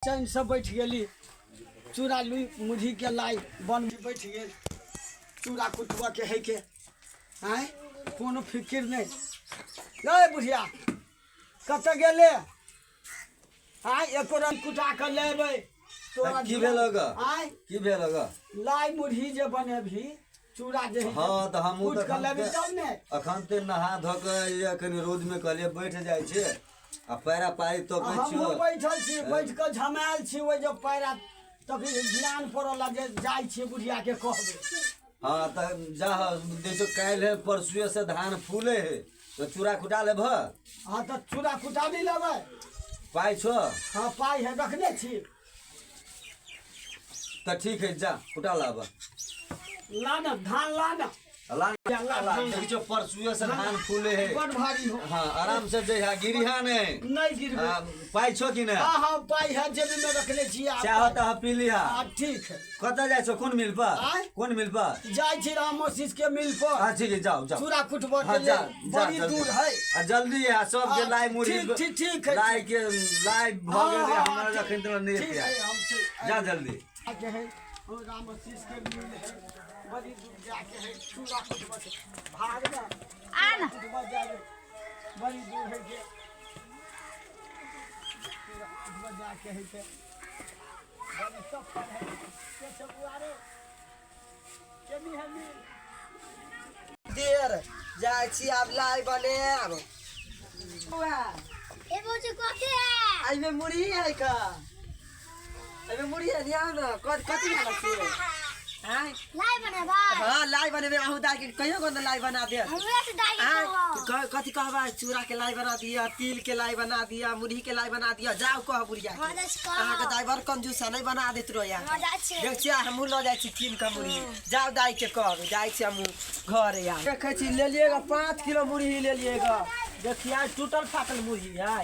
चैन से बैठ गेली चूड़ा लुई मुढ़ी के लाई बन बैठ गेल चूड़ा कुटबा के है के आय कोनो फिकिर नहीं रे बुढ़िया कत गेले आय एको रंग कुटा के लेबै तोरा की भेल ग आय की भेल ग लाई मुढ़ी जे बने भी चूड़ा जे हां त हमहु कुट के लेबै तब ने अखन ते नहा धो के या कनी रोज में कहले बैठ जाय छै आ पैरा पाई तो कहै छियो हम बैठल छी बैठ के झमायल छी ओइ जे पैरा तब ध्यान पड़ल जे जाय छी बुढ़िया के कहबै हां त जा देखो काल है परसुए से धान फूले है तो चूड़ा कुटा लेब हां त चूड़ा कुटा नहीं लेबै पाई छो हां पाई है रखने छी त ठीक है जा कुटा लाब लाना धान लाना देखो परसुए से धान फूले है बड़ भारी हो हां आराम से जे है गिरिहा नहीं गिरबे पाई छो कि ना हां पाई है जेब में रखने छी चाहो त पी लिहा ठीक है कत जाय छो कोन मिल पर कोन मिल पर जाय छी रामोशीष के मिल पर हां ठीक है जाओ जाओ चूड़ा कुटबो के लिए बड़ी दूर है जल्दी है सब के लाई मुड़ी ठीक है लाई के लाई भ गेले हमरा रखन त नहीं ठीक है हम जा जल्दी के है रामोशीष के मिल है बड़ी दूर जाके है चूड़ा कुटबो के भाग ना आना बड़ी दूर है के चूड़ा जाके है के बड़ी सब पर है के चबुआरे केमी है मिल देर जाय छी आब लाई बनाब ए बोझ कथि है आई में मुड़ी है का आई में मुड़ी है ध्यान न कथि वाला छी हां लाई बनेबा हां लाई बनेबे आहु दाई के कहियो गन लाई बना दे हमरा से दाई हां कथि कहबा चूड़ा के लाई बना दिया तिल के लाई बना दिया मुड़ी के लाई बना दिया जाओ कह बुढ़िया हां दस का अहाँ के दाई बर कंजूस नहीं बना देत रो यार हां जा छी देख छी हमहु ल जाय छी किन का मुड़ी जाओ दाई के कहब जाय छी हमहु घर यार देखे छी ले लिएगा 5 किलो मुड़ी ले लिएगा देखिए टूटल फाटल मुड़ी है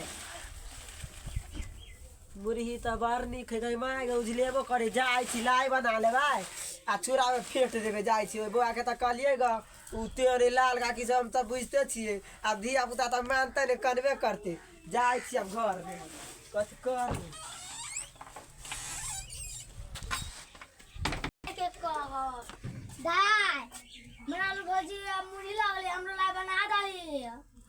मुरही त बार निक है माय उजलेबो करे जाय छी लाई बना लेबै आ चूड़ा में फेट देबे जाय छी ओइ बुआ के त कहलिएगा उ तेरे लाल काकी सब हम त बुझते छिए अब धिया पुता त मानते ने करबे करते जाय छी अब घर में कथि कर के कह दाई हमरा लो भौजी मुड़ी लगले हमरा लाई बना दही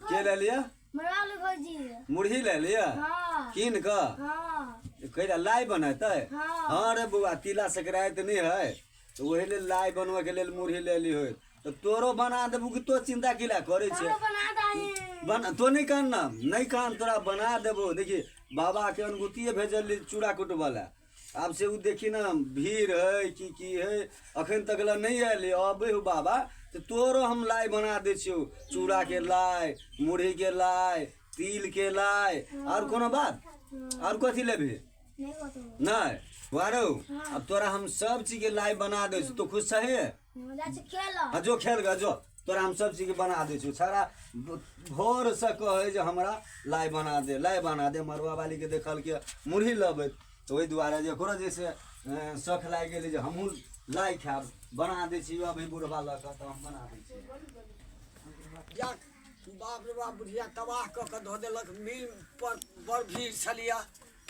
के ले लिया हमरा लो भौजी मुरही ले लिया हां किन का हां कइला लाई बनैते हां हां रे बुआ तिला सकराइत नहीं है तो वही ले लाई बनवा के लेल मुरही ले ली होय तो तोरो बना देबू कि तो चिंता किला करे छे बना दही बना तो नहीं कान तोरा बना देबो देखी बाबा के अनगुतिए भेजल चूड़ा कुटवाला अब से उ देखी ना भीड़ है की है अखन तक ला नहीं आले अबे हो बाबा तो तोरो हम लाई बना दे छियो चूड़ा के लाई मुरही के लाई तिल के लाई और कोनो बात और कथि लेबे नहीं कतो नहीं वारो अब तोरा हम सब चीज के लाई बना दे तो खुश है जा छी खेल जो खेल गा जो तोरा हम सब चीज के बना दे छु सारा भोर से कहे जे हमरा लाई बना दे मरवा वाली के देखल के मुरही लबे तो ओहि दुआरे जे ओकरो जैसे शौक लाग गेलै जे हमहूँ लाई खाब बना दै छी अभी बुढ़वा लऽ कऽ तऽ हम बना दै छी बाप रे बाप बुढ़िया तबाह कऽ के धऽ देलक मिल पर बड़ भीड़ छलिया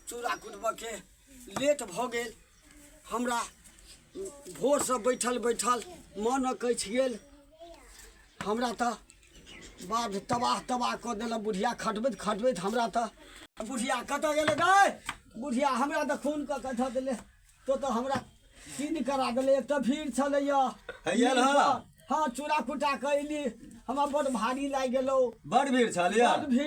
चूड़ा कुटबऽ के लेट भऽ गेल हमरा भोर से बैठल मन कैछ गेल हमरा तऽ बाप तबाह कऽ देलक बुढ़िया खटबैत हमरा तऽ बुढ़िया कतऽ गेलै गै बुढ़िया हमरा तऽ खून कऽ के धऽ देले तो हमरा सीन करा देले एक तऽ भीड़ छलैया हाँ चूड़ा कुटा के अयली हमरा बड़ भारी लागि गेलो बड़ भीड़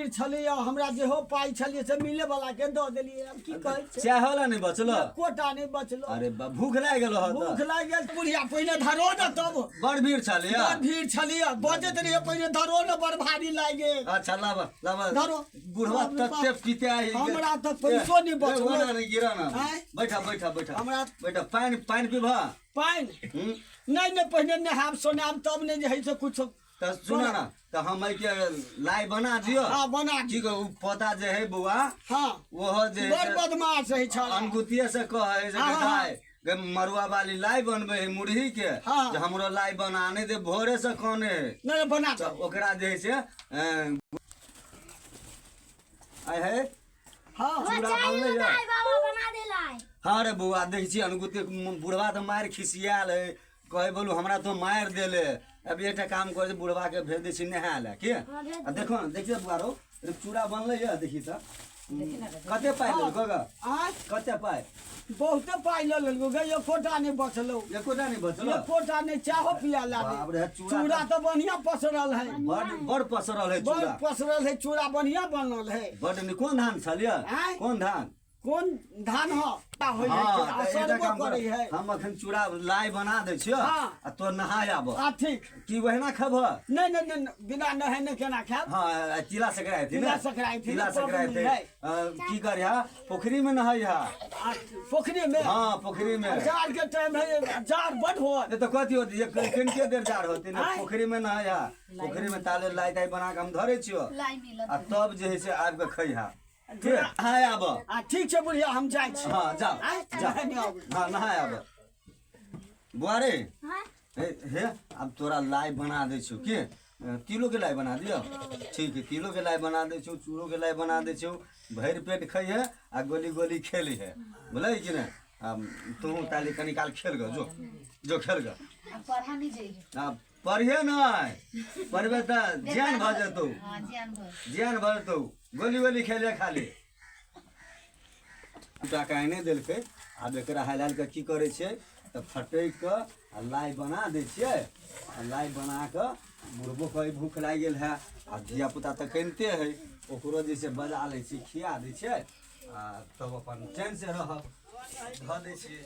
छलिया हमरा जे हो पाई छलिए से मिले वाला के दऽ देलिए अब की कहै छै चाहला नहीं बचलो कोटा नहीं बचलो अरे भूख लागि गेलो भूख लागि गेल बुढ़िया पहिने धरो न तब बड़ भीड़ छलिया बजैत रहिए पहिने धरो न बड़ भारी लागि गेल अच्छा लावा धरो बुढ़वा तत्ते पीते आई हमरा त पैसो नहीं बचलो नहीं गिरा ना बैठा हमरा बैठा पानी पीबा पानी नहीं पहिने नहाब सोनाब तब नहीं है से कुछ तो सुना ना तो हम के लाई बना दियो हां बना की को पता जे है बुआ हां वो जे बड़ बदमाश है छल अनगुतिये से कहे जे दाई गे मरुआ वाली लाई बनबे है मुरही के जे हमरो लाई बनाने दे भोरे से कोने नहीं बना तो ओकरा जे से आय है हां चूड़ा बाबा बना देला हाँ रे बौआ देखै छी अनुगुती बुढ़वा तो मारि खिसियाल है कहे बोलू हमरा तो मारि देले अब एकटा काम करे बुढ़वा के भेज दै छी नहाय ले के आ देखो न देखिए बुआ रो चूड़ा बनलै है देखी त कते पाइ लेलको ग आय कते पाइ बहुते पाइ लऽ लेलको गे एकोटा नहि बचलौ एकोटा नहीं बचल एकोटा नहि चाहो पिया बाप रे लागे चूड़ा चूड़ा तो बढ़िया पसरल है बड़ पसरल है बड़ चूड़ा पसरल है चूड़ा बढ़िया बनल है बड़ नि कोन धान छलिए आँय? कोन धान कोन धान हो हो हाँ, है तऽ एकटा असरबो काम करे कर, है हम अखन चूड़ा लाइ बना दै छियो हाँ। आ तो नहाय आब आ ठीक की वहना खबह नहीं नहीं नहीं बिना नहाने केना खाब हाँ तिला संक्रांति तिला संक्रांति तिला ने संक्रांति पाबनि है। की कर पोखरी में नहाय आ पोखरी में हाँ पोखरी में जाड़ के टाइम है जाड़ बड़ हो ये तो कथी होती है कनिके देर जार होती ना आँय? पोखरी में नहाय पोखरी में ताले लाई ताई बना के हम धरे छियो आ तब जे है से आबि के खैहा नहाय आब आ ठीक छै बुढ़िया हम जाइ छी हाँ जाओ आँय? जाओ नहाने आबू। हाँ नहाय आब बुआरे हाँ हे अब तोरा लाई बना दे छो के तिलो के लाई बना दियो ठीक है तिलो के लाई बना दे छो चूड़ो के लाई बना दे छो भरि पेट खई है आ गोली गोली खेली है बोले कि ना तू ताली कनी काल खेल ग जो खेल ग पढ़िए नहीं पढ़बे तो ज्ञान भ जतौ ज्ञान भ जतौ गोली गोली खेले खाली टाका नहीं देलकै आब एकरा हालाल के की करे छै तऽ फटैक के आ लाई बना दै छियै आ लाई बना के बुढ़बो के भूख लागि गेल है आ धिया पुता तऽ कनिते है ओकरो जे छै बजा लै छी खिया दै छै आ तब अपन चैन से रहब धऽ दै छियै